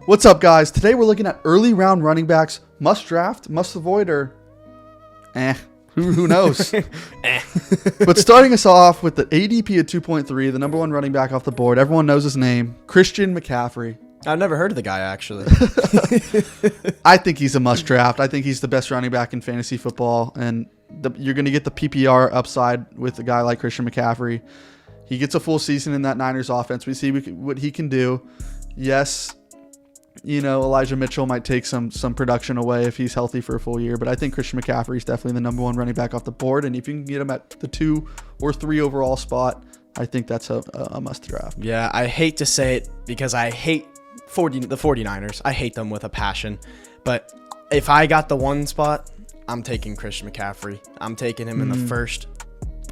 What's up, guys? Today we're looking at early round running backs. Must draft, must avoid, or who knows? But starting us off with the ADP at 2.3, the number one running back off the board. Everyone knows his name, Christian McCaffrey. I've never heard of the guy, actually. I think he's a must draft. I think he's the best running back in fantasy football, and you're going to get the PPR upside with a guy like Christian McCaffrey. He gets a full season in that Niners offense. We see what he can do. Yes, Elijah Mitchell might take some production away if he's healthy for a full year, but I think Christian McCaffrey is definitely the number one running back off the board, and if you can get him at the 2 or 3 overall spot, I think that's a must draft. Yeah, I hate to say it because I hate the 49ers. I hate them with a passion, but if I got the 1 spot, I'm taking Christian McCaffrey. I'm taking him in the first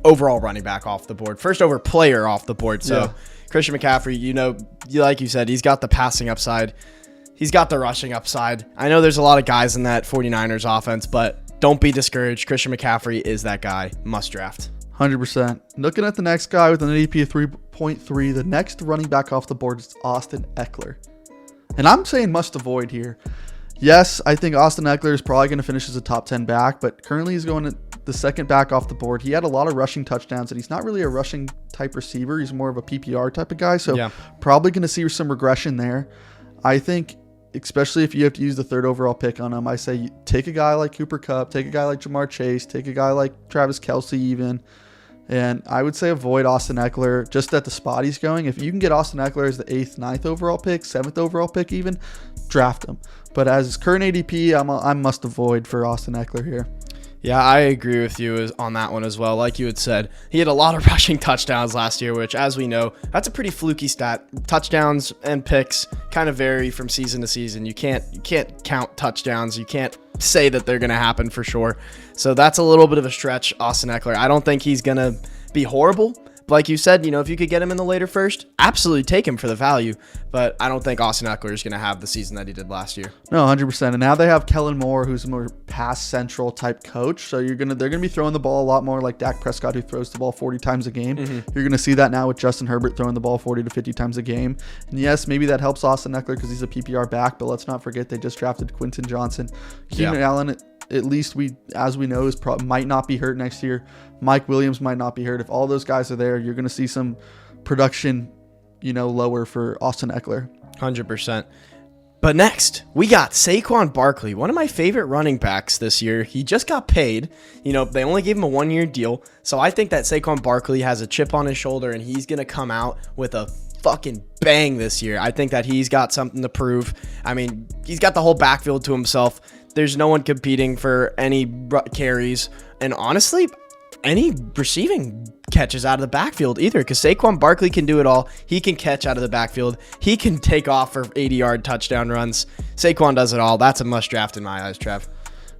overall running back off the board, first over player off the board. So yeah. Christian McCaffrey, like you said, he's got the passing upside. He's got the rushing upside. I know there's a lot of guys in that 49ers offense, but don't be discouraged. Christian McCaffrey is that guy. Must draft. 100%. Looking at the next guy with an ADP of 3.3, the next running back off the board is Austin Ekeler. And I'm saying must avoid here. Yes, I think Austin Ekeler is probably going to finish as a top 10 back, but currently he's going at the second back off the board. He had a lot of rushing touchdowns, and he's not really a rushing type receiver. He's more of a PPR type of guy, so probably going to see some regression there. I think, especially if you have to use the 3rd overall pick on him, I say take a guy like Cooper Kupp, take a guy like Jamar Chase, take a guy like Travis Kelce even. And I would say avoid Austin Ekeler just at the spot he's going. If you can get Austin Ekeler as the 8th, 9th overall pick, 7th overall pick even, draft him. But as his current ADP, I'm must avoid for Austin Ekeler here. Yeah, I agree with you on that one as well. Like you had said, he had a lot of rushing touchdowns last year, which, as we know, that's a pretty fluky stat. Touchdowns and picks kind of vary from season to season. You can't count touchdowns. You can't say that they're going to happen for sure. So that's a little bit of a stretch, Austin Ekeler. I don't think he's going to be horrible. Like you said, if you could get him in the later first, absolutely take him for the value. But I don't think Austin Ekeler is going to have the season that he did last year. No, 100%. And now they have Kellen Moore, who's a more pass central type coach. So they're going to be throwing the ball a lot more like Dak Prescott, who throws the ball 40 times a game. You're going to see that now with Justin Herbert throwing the ball 40 to 50 times a game. And yes, maybe that helps Austin Ekeler because he's a PPR back. But let's not forget they just drafted Quentin Johnson. Keenan Allen, at least as we know, might not be hurt next year. Mike Williams might not be hurt. If all those guys are there, you're going to see some production, lower for Austin Ekeler. 100%. But next, we got Saquon Barkley, one of my favorite running backs this year. He just got paid. They only gave him a 1-year deal. So I think that Saquon Barkley has a chip on his shoulder, and he's going to come out with a fucking bang this year. I think that he's got something to prove. I mean, he's got the whole backfield to himself. There's no one competing for any carries. And honestly, any receiving catches out of the backfield either, because Saquon Barkley can do it all. He can catch out of the backfield. He can take off for 80-yard touchdown runs. Saquon does it all. That's a must draft in my eyes, Trev.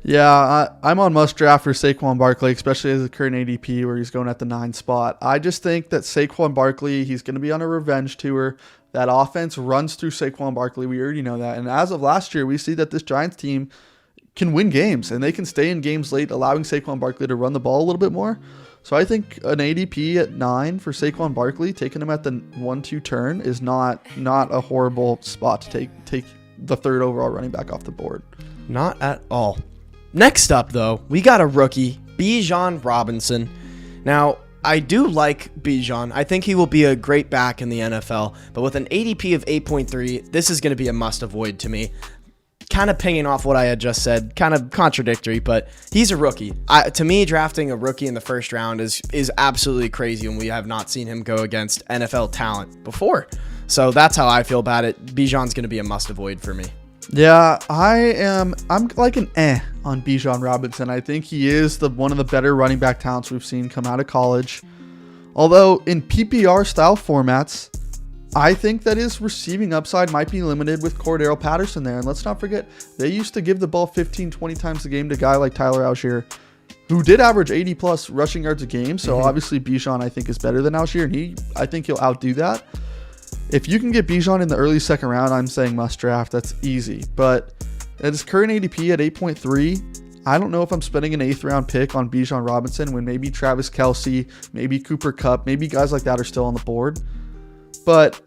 Yeah, I'm on must draft for Saquon Barkley, especially as the current ADP where he's going at the 9 spot. I just think that Saquon Barkley, he's going to be on a revenge tour. That offense runs through Saquon Barkley. We already know that. And as of last year, we see that this Giants team can win games, and they can stay in games late, allowing Saquon Barkley to run the ball a little bit more. So I think an ADP at 9 for Saquon Barkley, taking him at the 1-2 turn, is not a horrible spot to take the 3rd overall running back off the board. Not at all. Next up, though, we got a rookie, Benjon Robinson. Now, I do like Benjon. I think he will be a great back in the NFL, but with an ADP of 8.3, this is going to be a must avoid to me. Kind of pinging off what I had just said, kind of contradictory, but he's a rookie. To me, drafting a rookie in the first round is absolutely crazy when we have not seen him go against NFL talent before. So that's how I feel about it. Bijan's going to be a must avoid for me. Yeah, I'm like an on Benjon Robinson. I think he is one of the better running back talents we've seen come out of college. Although in PPR style formats, I think that his receiving upside might be limited with Cordero Patterson there. And let's not forget, they used to give the ball 15, 20 times a game to a guy like Tyler Algier, who did average 80-plus rushing yards a game. So obviously Benjon, I think, is better than Algier, and I think he'll outdo that. If you can get Benjon in the early 2nd round, I'm saying must draft. That's easy. But at his current ADP at 8.3, I don't know if I'm spending an 8th round pick on Benjon Robinson when maybe Travis Kelce, maybe Cooper Kupp, maybe guys like that are still on the board. But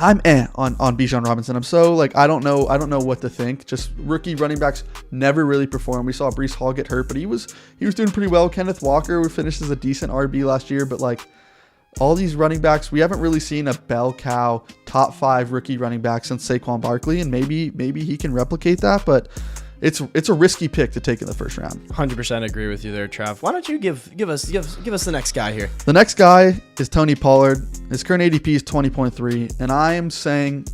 I'm on Benjon Robinson. I'm so like I don't know what to think. Just rookie running backs never really perform. We saw Bree Hall get hurt, but he was doing pretty well. Kenneth Walker finished as a decent RB last year, but like all these running backs, we haven't really seen a bell cow top 5 rookie running back since Saquon Barkley, and maybe he can replicate that, but it's a risky pick to take in the first round. 100% agree with you there, Trav. Why don't you give us the next guy here? The next guy is Tony Pollard. His current ADP is 20.3, and I am saying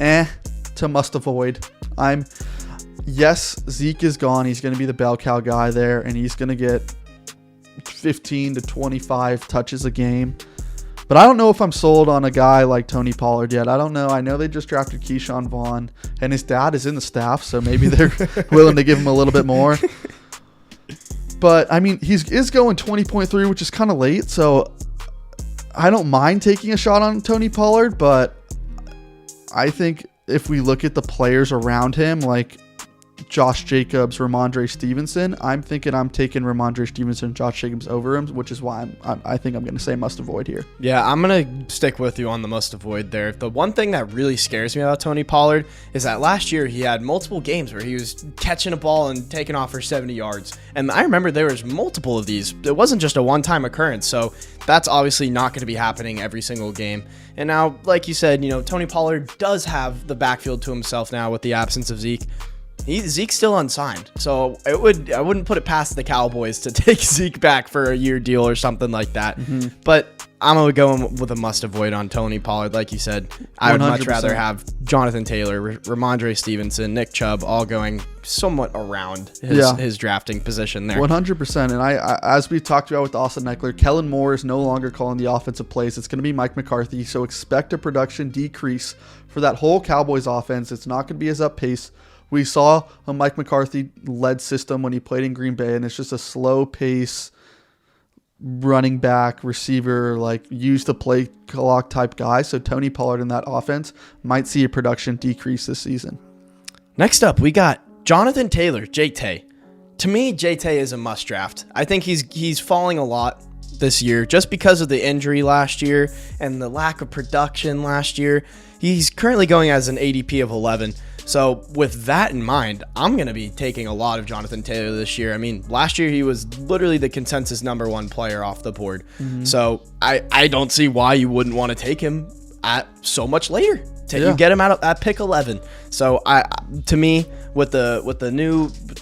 to must avoid. Yes, Zeke is gone. He's going to be the bell cow guy there, and he's going to get 15 to 25 touches a game. But I don't know if I'm sold on a guy like Tony Pollard yet. I don't know. I know they just drafted Keyshawn Vaughn, and his dad is in the staff, so maybe they're willing to give him a little bit more. But, I mean, he is going 20.3, which is kind of late, so I don't mind taking a shot on Tony Pollard, but I think if we look at the players around him, like Josh Jacobs, RAAndre Stevenson, I'm thinking I'm taking RAAndre Stevenson and Josh Jacobs over him, which is why I think I'm going to say must avoid here. Yeah, I'm going to stick with you on the must avoid there. The one thing that really scares me about Tony Pollard is that last year he had multiple games where he was catching a ball and taking off for 70 yards. And I remember there was multiple of these. It wasn't just a one-time occurrence. So that's obviously not going to be happening every single game. And now, like you said, Tony Pollard does have the backfield to himself now with the absence of Zeke. Zeke's still unsigned, so I wouldn't put it past the Cowboys to take Zeke back for a year deal or something like that. Mm-hmm. But I'm going to go with a must avoid on Tony Pollard. Like you said, I would 100%. Much rather have Jonathan Taylor, RAAndre Stevenson, Nick Chubb all going somewhat around his drafting position there. 100%. And I as we talked about with Austin Ekeler, Kellen Moore is no longer calling the offensive plays. It's going to be Mike McCarthy, so expect a production decrease for that whole Cowboys offense. It's not going to be as up pace. We saw a Mike McCarthy-led system when he played in Green Bay, and it's just a slow-pace running back, receiver, like use-to-play clock type guy. So Tony Pollard in that offense might see a production decrease this season. Next up, we got Jonathan Taylor, J-Tay. To me, J-Tay is a must-draft. I think he's falling a lot this year just because of the injury last year and the lack of production last year. He's currently going as an ADP of 11. So with that in mind, I'm going to be taking a lot of Jonathan Taylor this year. I mean, last year he was literally the consensus number 1 player off the board. Mm-hmm. So I don't see why you wouldn't want to take him at so much later. You get him out at pick 11. So to me, with the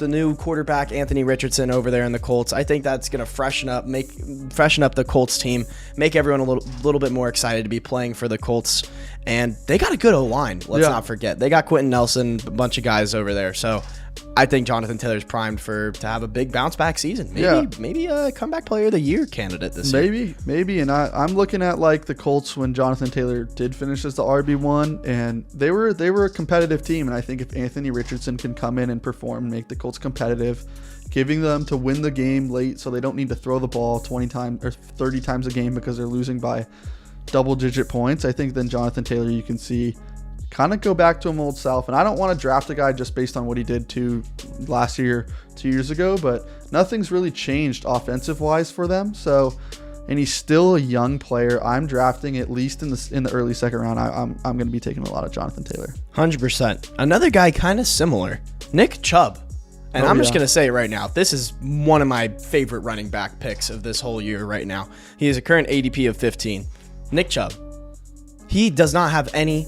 new quarterback Anthony Richardson over there in the Colts, I think that's going to freshen up the Colts team, make everyone a little bit more excited to be playing for the Colts. And they got a good O-line. Let's not forget. They got Quentin Nelson, a bunch of guys over there. So I think Jonathan Taylor's primed to have a big bounce back season. Maybe a comeback player of the year candidate this year. Maybe. And I'm looking at like the Colts when Jonathan Taylor did finish as the RB1, and they were a competitive team. And I think if Anthony Richardson can come in and perform and make the Colts competitive, giving them to win the game late so they don't need to throw the ball 20 times or 30 times a game because they're losing by double-digit points, I think then Jonathan Taylor, you can see kind of go back to him old self. And I don't want to draft a guy just based on what he did 2 years ago, but nothing's really changed offensive-wise for them. So, and he's still a young player. I'm drafting at least in the early second round. I'm going to be taking a lot of Jonathan Taylor. 100%. Another guy kind of similar, Nick Chubb. And I'm just going to say right now, this is one of my favorite running back picks of this whole year right now. He has a current ADP of 15. Nick Chubb, he does not have any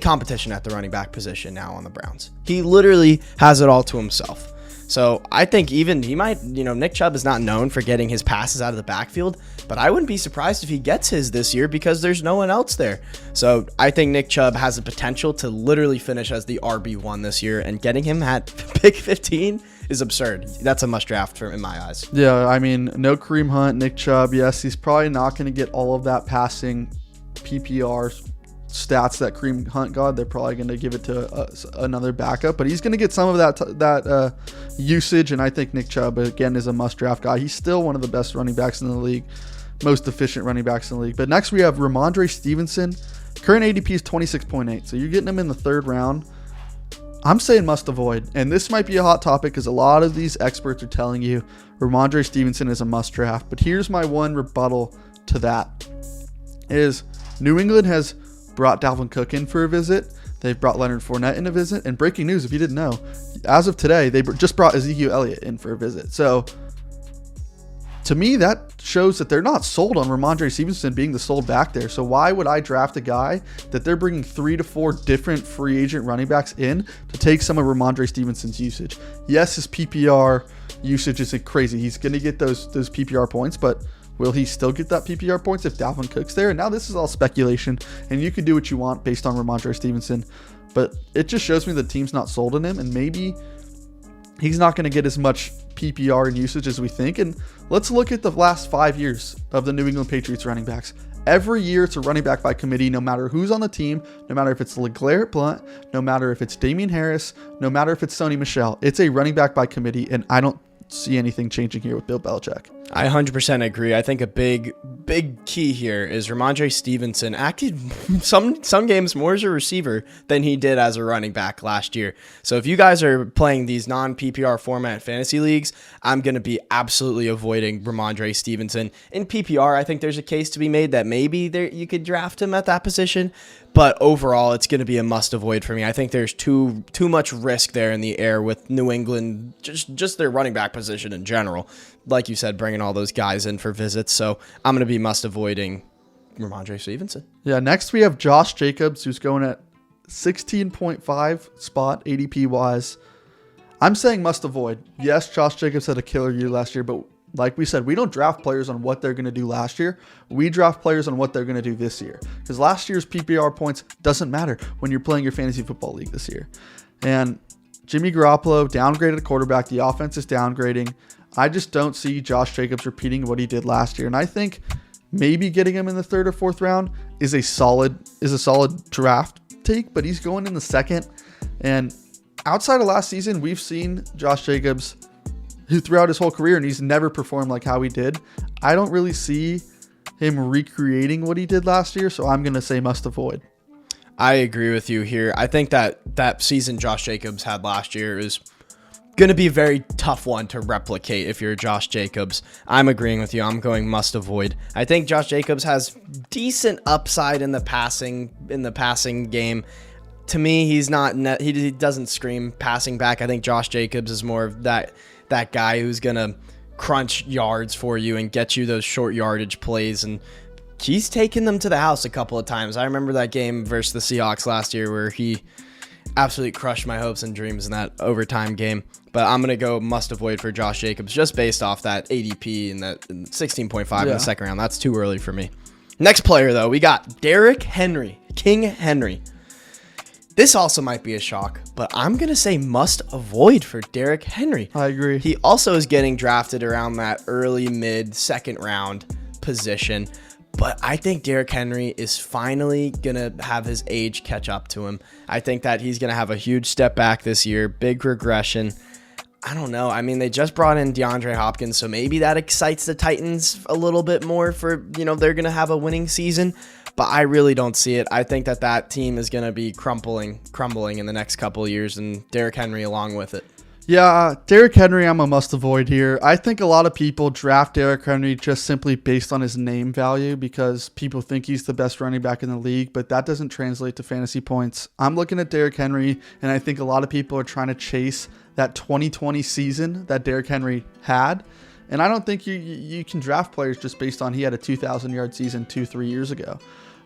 competition at the running back position now on the Browns. He literally has it all to himself. So I think even he might, Nick Chubb is not known for getting his passes out of the backfield, but I wouldn't be surprised if he gets his this year because there's no one else there. So I think Nick Chubb has the potential to literally finish as the RB1 this year, and getting him at pick 15 is absurd. That's a must draft in my eyes. Yeah, I mean, no Kareem Hunt, Nick Chubb. Yes, he's probably not going to get all of that passing PPR stats that Kareem Hunt got. They're probably going to give it to another backup, but he's going to get some of that usage. And I think Nick Chubb again is a must draft guy. He's still one of the best running backs in the league, most efficient running backs in the league. But next we have RAAndre Stevenson. Current ADP is 26.8, so you're getting him in the 3rd round. I'm saying must avoid, and this might be a hot topic because a lot of these experts are telling you RAAndre Stevenson is a must draft. But here's my one rebuttal to that: is New England has brought Dalvin Cook in for a visit. They've brought Leonard Fournette in a visit. And breaking news, if you didn't know, as of today, they just brought Ezekiel Elliott in for a visit. So to me, that shows that they're not sold on RAAndre Stevenson being the sole back there. So why would I draft a guy that they're bringing 3 to 4 different free agent running backs in to take some of RAAndre Stevenson's usage? Yes, his PPR usage isn't crazy. He's going to get those PPR points, but will he still get that PPR points if Dalvin Cook's there? And now this is all speculation, and you can do what you want based on RAAndre Stevenson. But it just shows me the team's not sold on him, and maybe he's not going to get as much PPR and usage as we think. And let's look at the last 5 years of the New England Patriots running backs. Every year it's a running back by committee, no matter who's on the team, no matter if it's LeGarrette Blount, no matter if it's Damian Harris, no matter if it's Sony Michel. It's a running back by committee, and I don't see anything changing here with Bill Belichick. I 100% agree. I think a big key here is RAAndre Stevenson acted some games more as a receiver than he did as a running back last year. So if you guys are playing these non-PPR format fantasy leagues, I'm going to be absolutely avoiding RAAndre Stevenson. In PPR, I think there's a case to be made that maybe you could draft him at that position. But overall, it's going to be a must avoid for me. I think there's too much risk there in the air with New England, just their running back position in general. Like you said, bringing all those guys in for visits. So I'm going to be must avoiding RAAndre Stevenson. Yeah, next we have Josh Jacobs, who's going at 16.5 spot ADP wise. I'm saying must avoid. Yes, Josh Jacobs had a killer year last year, but like we said, we don't draft players on what they're going to do last year. We draft players on what they're going to do this year. Because last year's PPR points doesn't matter when you're playing your fantasy football league this year. And Jimmy Garoppolo downgraded at quarterback. The offense is downgrading. I just don't see Josh Jacobs repeating what he did last year. And I think maybe getting him in the 3rd or 4th round is a solid draft take, but he's going in the 2nd. And outside of last season, we've seen Josh Jacobs who throughout his whole career, and he's never performed like how he did. I don't really see him recreating what he did last year, so I'm going to say must avoid. I agree with you here. I think that season Josh Jacobs had last year is going to be a very tough one to replicate if you're Josh Jacobs. I'm agreeing with you. I'm going must avoid. I think Josh Jacobs has decent upside in the passing game. To me, he's not he doesn't scream passing back. I think Josh Jacobs is more of that guy who's going to crunch yards for you and get you those short yardage plays. And he's taken them to the house a couple of times. I remember that game versus the Seahawks last year where he absolutely crushed my hopes and dreams in that overtime game. But I'm going to go must avoid for Josh Jacobs just based off that ADP and that 16.5 in the 2nd round. That's too early for me. Next player, though, we got Derrick Henry, King Henry. This also might be a shock, but I'm going to say must avoid for Derrick Henry. I agree. He also is getting drafted around that early, mid, 2nd round position. But I think Derrick Henry is finally going to have his age catch up to him. I think that he's going to have a huge step back this year, big regression. I don't know. I mean, they just brought in DeAndre Hopkins, so maybe that excites the Titans a little bit more for, they're going to have a winning season. But I really don't see it. I think that team is going to be crumbling in the next couple of years, and Derrick Henry along with it. Yeah, Derrick Henry, I'm a must avoid here. I think a lot of people draft Derrick Henry just simply based on his name value because people think he's the best running back in the league, but that doesn't translate to fantasy points. I'm looking at Derrick Henry, and I think a lot of people are trying to chase that 2020 season that Derrick Henry had. And I don't think you can draft players just based on he had a 2,000-yard season 2-3 years ago.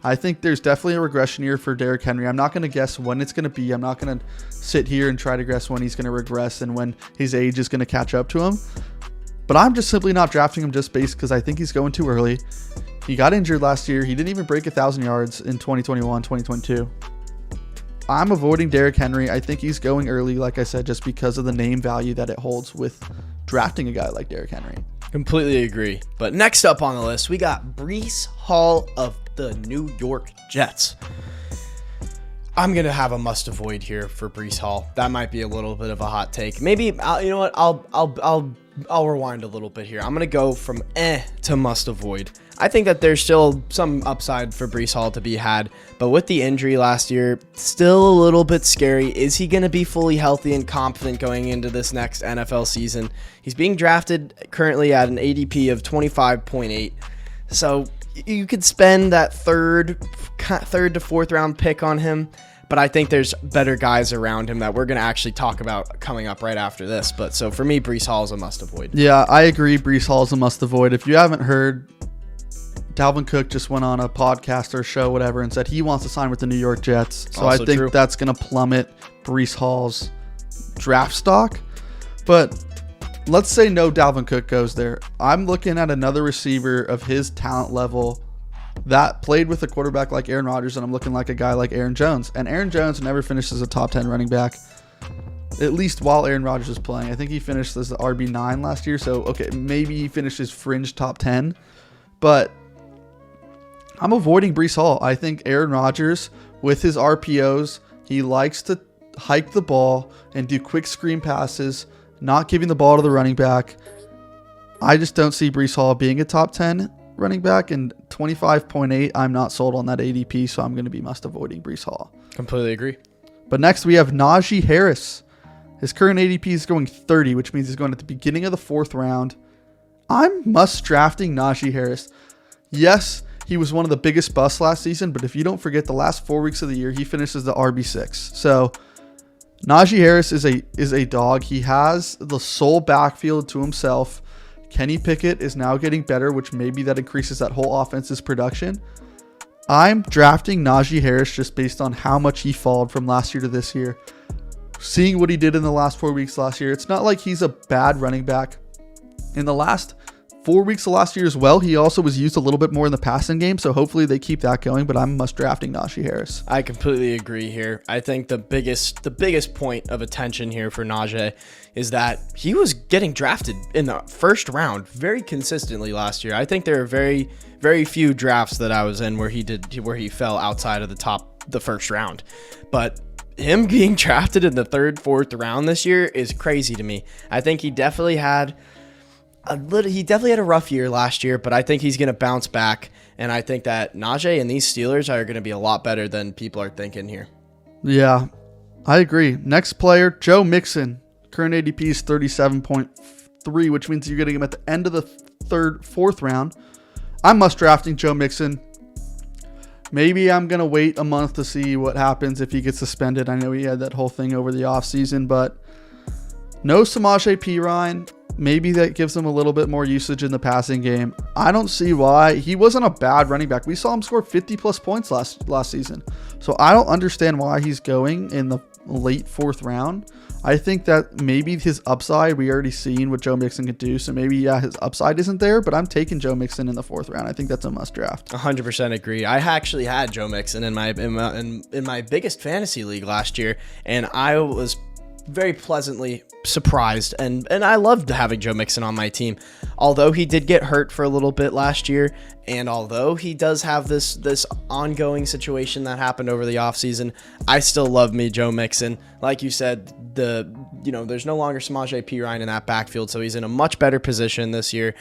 I think there's definitely a regression year for Derrick Henry. I'm not going to guess when it's going to be. I'm not going to sit here and try to guess when he's going to regress and when his age is going to catch up to him. But I'm just simply not drafting him just based because I think he's going too early. He got injured last year. He didn't even break 1,000 yards in 2021, 2022. I'm avoiding Derrick Henry. I think he's going early, like I said, just because of the name value that it holds with drafting a guy like Derrick Henry. Completely agree. But next up on the list, we got Bree Hall of the New York Jets. I'm going to have a must avoid here for Bree Hall. That might be a little bit of a hot take. Maybe, you know what, I'll rewind a little bit here. I'm going to go from to must avoid. I think that there's still some upside for Bree Hall to be had, but with the injury last year, still a little bit scary. Is he going to be fully healthy and confident going into this next NFL season? He's being drafted currently at an ADP of 25.8. So you could spend that third to fourth round pick on him, but I think there's better guys around him that we're going to actually talk about coming up right after this. But so for me, Breece Hall is a must avoid. Yeah, I agree. Breece Hall is a must avoid. If you haven't heard, Dalvin Cook just went on a podcast or show, whatever, and said he wants to sign with the New York Jets. So Also I think true. that's going to plummet Breece Hall's draft stock. But let's say no Dalvin Cook goes there. I'm looking at another receiver of his talent level that played with a quarterback like Aaron Rodgers, and I'm looking like a guy like Aaron Jones. And Aaron Jones never finished as a top 10 running back, at least while Aaron Rodgers is playing. I think he finished as the RB9 last year. So, okay, maybe he finished his fringe top 10. But I'm avoiding Breece Hall. I think Aaron Rodgers, with his RPOs, he likes to hike the ball and do quick screen passes, not giving the ball to the running back. I just don't see Breece Hall being a top 10 running back, and 25.8, I'm not sold on that ADP, so I'm going to be must avoiding Breece Hall. Completely agree. But next we have Najee Harris. His current ADP is going 30, which means he's going at the beginning of the fourth round. I'm must drafting Najee Harris. Yes, he was one of the biggest busts last season, but if you don't forget, the last 4 weeks of the year, he finishes the RB6. So Najee Harris is a dog. He has the sole backfield to himself. Kenny Pickett is now getting better, which maybe that increases that whole offense's production. I'm drafting Najee Harris just based on how much he followed from last year to this year. Seeing what he did in the last 4 weeks last year, it's not like he's a bad running back. In the last 4 weeks of last year as well, he also was used a little bit more in the passing game, so hopefully they keep that going, but I'm must drafting Najee Harris. I completely agree here. I think the biggest point of attention here for Najee is that he was getting drafted in the first round very consistently last year. I think there are very, very few drafts that I was in where he fell outside of the first round. But him being drafted in the third, fourth round this year is crazy to me. I think he definitely had a rough year last year, but I think he's going to bounce back, and I think that Najee and these Steelers are going to be a lot better than people are thinking here. Yeah, I agree. Next player, Joe Mixon. Current ADP is 37.3, which means you're getting him at the end of the fourth round. I'm must drafting Joe Mixon. Maybe I'm going to wait a month to see what happens if he gets suspended. I know he had that whole thing over the offseason, but no Samaje Perine. Maybe that gives him a little bit more usage in the passing game. I don't see why. He wasn't a bad running back. We saw him score 50-plus points last season. So I don't understand why he's going in the late fourth round. I think that maybe his upside, we already seen what Joe Mixon could do. So maybe, yeah, his upside isn't there, but I'm taking Joe Mixon in the fourth round. I think that's a must draft. 100% agree. I actually had Joe Mixon in my biggest fantasy league last year, and I was very pleasantly surprised, and I loved having Joe Mixon on my team. Although he did get hurt for a little bit last year, and although he does have this ongoing situation that happened over the offseason, I still love me Joe Mixon. Like you said, there's no longer Samaje Perine in that backfield, so he's in a much better position this year.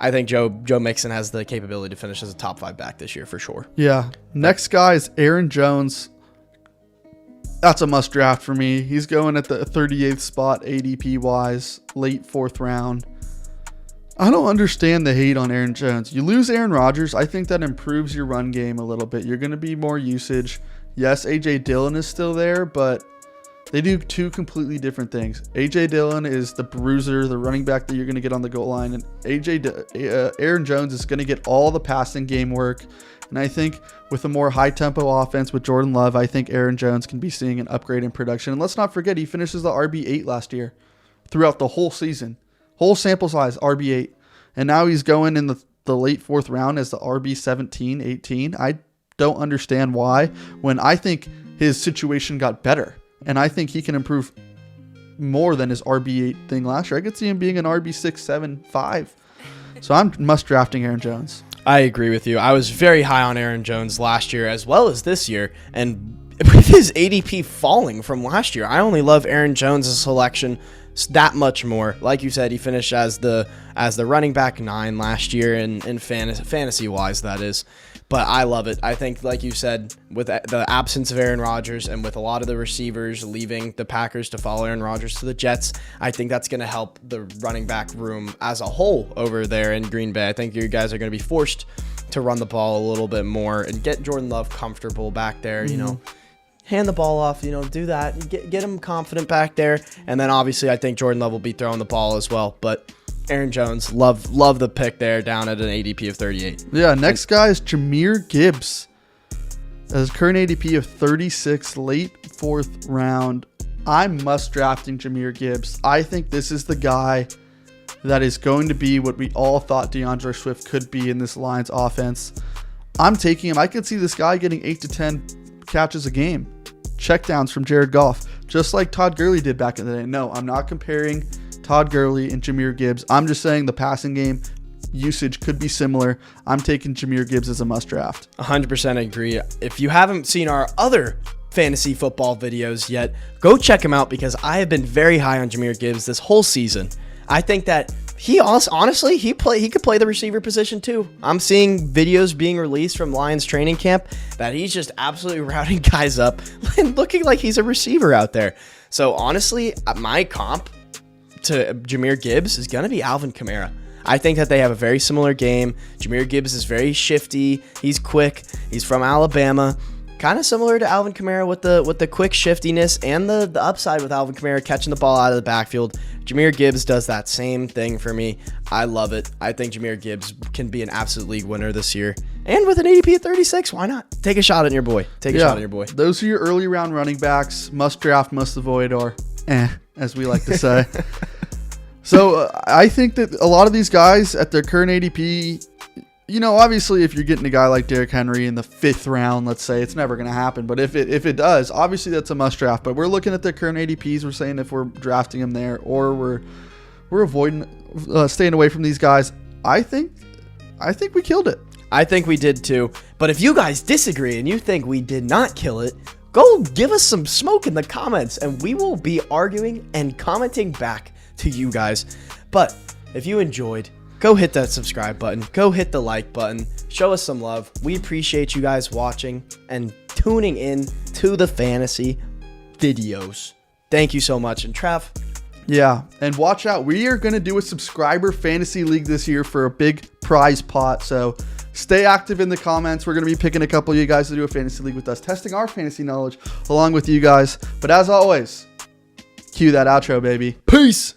I think Joe Mixon has the capability to finish as a top 5 back this year for sure. Yeah. Next guy is Aaron Jones. That's a must draft for me. He's going at the 38th spot ADP wise, late fourth round. I don't understand the hate on Aaron Jones. You lose Aaron Rodgers, I think that improves your run game a little bit. You're going to be more usage. Yes, A.J. Dillon is still there, but they do two completely different things. A.J. Dillon is the bruiser, the running back that you're going to get on the goal line, and Aaron Jones is going to get all the passing game work. And I think with a more high-tempo offense with Jordan Love, I think Aaron Jones can be seeing an upgrade in production. And let's not forget, he finishes the RB8 last year throughout the whole season. Whole sample size, RB8. And now he's going in the late fourth round as the RB17, 18. I don't understand why, when I think his situation got better. And I think he can improve more than his RB8 thing last year. I could see him being an RB6, 7, 5. So I'm must drafting Aaron Jones. I agree with you. I was very high on Aaron Jones last year as well as this year, and with his ADP falling from last year, I only love Aaron Jones' selection that much more. Like you said, he finished as the running back 9 last year in fantasy wise, that is. But I love it. I think, like you said, with the absence of Aaron Rodgers and with a lot of the receivers leaving the Packers to follow Aaron Rodgers to the Jets, I think that's going to help the running back room as a whole over there in Green Bay. I think you guys are going to be forced to run the ball a little bit more and get Jordan Love comfortable back there, you know. Hand the ball off, you know, do that. Get him confident back there. And then obviously I think Jordan Love will be throwing the ball as well. But Aaron Jones, love the pick there down at an ADP of 38. Yeah, next guy is Jamir Gibbs. His current ADP of 36, late 4th round. I'm must drafting Jamir Gibbs. I think this is the guy that is going to be what we all thought DeAndre Swift could be in this Lions offense. I'm taking him. I could see this guy getting 8 to 10 catches a game. Checkdowns from Jared Goff, just like Todd Gurley did back in the day. No, I'm not comparing Todd Gurley and Jamir Gibbs. I'm just saying the passing game usage could be similar. I'm taking Jamir Gibbs as a must draft. 100% agree. If you haven't seen our other fantasy football videos yet, go check them out because I have been very high on Jamir Gibbs this whole season. I think that he also, honestly, he could play the receiver position too. I'm seeing videos being released from Lions training camp that he's just absolutely routing guys up and looking like he's a receiver out there. So honestly, my comp to Jamir Gibbs is going to be Alvin Kamara. I think that they have a very similar game. Jamir Gibbs is very shifty. He's quick. He's from Alabama. Kind of similar to Alvin Kamara with the quick shiftiness and the upside with Alvin Kamara catching the ball out of the backfield. Jamir Gibbs does that same thing for me. I love it. I think Jamir Gibbs can be an absolute league winner this year. And with an ADP of 36, why not? Take a shot at your boy. Take a shot at your boy. Those are your early round running backs. Must draft, must avoid, or as we like to say. So I think that a lot of these guys at their current ADP, you know, obviously if you're getting a guy like Derrick Henry in the 5th round, let's say, it's never going to happen. But if it does, obviously that's a must draft. But we're looking at their current ADPs. We're saying if we're drafting them there or we're avoiding staying away from these guys. I think we killed it. I think we did too. But if you guys disagree and you think we did not kill it, go give us some smoke in the comments and we will be arguing and commenting back to you guys. But if you enjoyed, go hit that subscribe button, go hit the like button, show us some love. We appreciate you guys watching and tuning in to the fantasy videos. Thank you so much. And Trav, yeah, and watch out, we are going to do a subscriber fantasy league this year for a big prize pot, so stay active in the comments. We're going to be picking a couple of you guys to do a fantasy league with us, testing our fantasy knowledge along with you guys. But as always, cue that outro, baby. Peace.